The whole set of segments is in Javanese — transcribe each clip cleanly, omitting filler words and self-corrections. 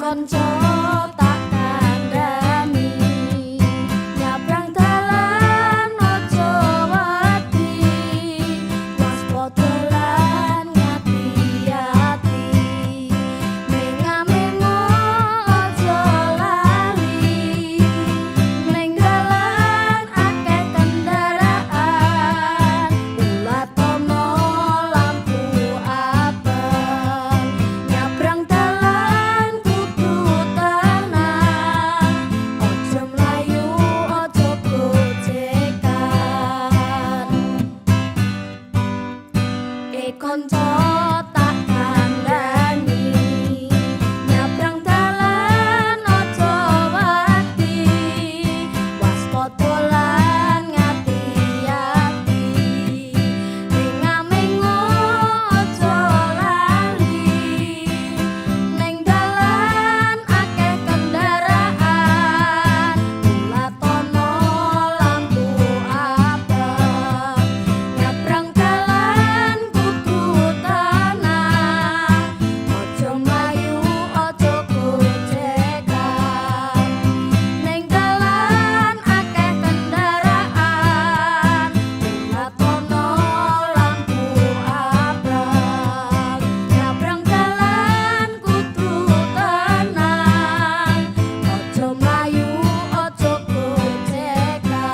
konco tak kandhani nyabrang dalan aja wedi waspada lan ngati-ati menga-mengo aja lali ning dalan akeh kendaraan ulah tono lampu abang nyabrang dalan kudu tenang aja mlayu aja gojekan konco tak kandhani nyabrang dalan aja wedi waspada lan ngati-ati menga-mengo aja lali ning dalan akeh kendaraan ulah tono lampu abang nyabrang dalan kudu tenang aja mlayu aja gojekan ning dalan akeh kendaraan ulah tono lampu abang nyabrang dalan kudu tenang aja mlayu aja gojekan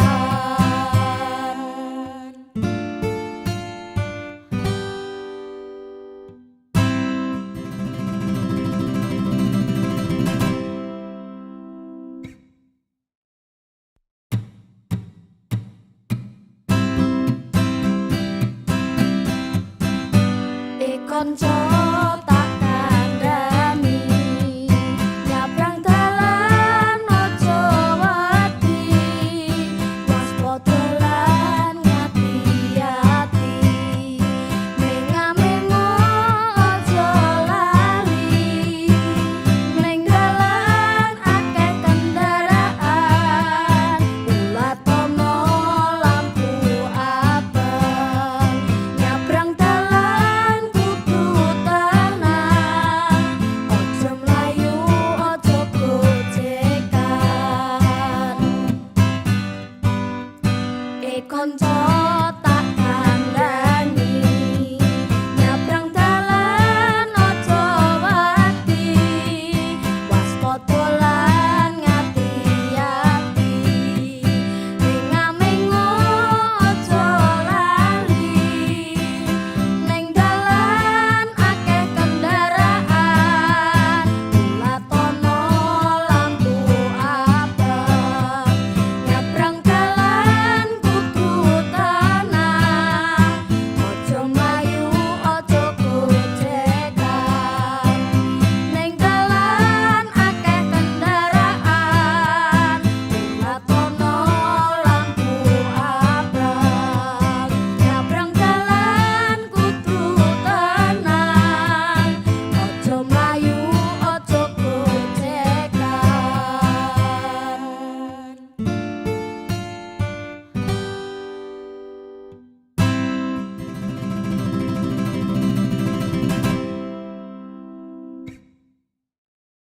konco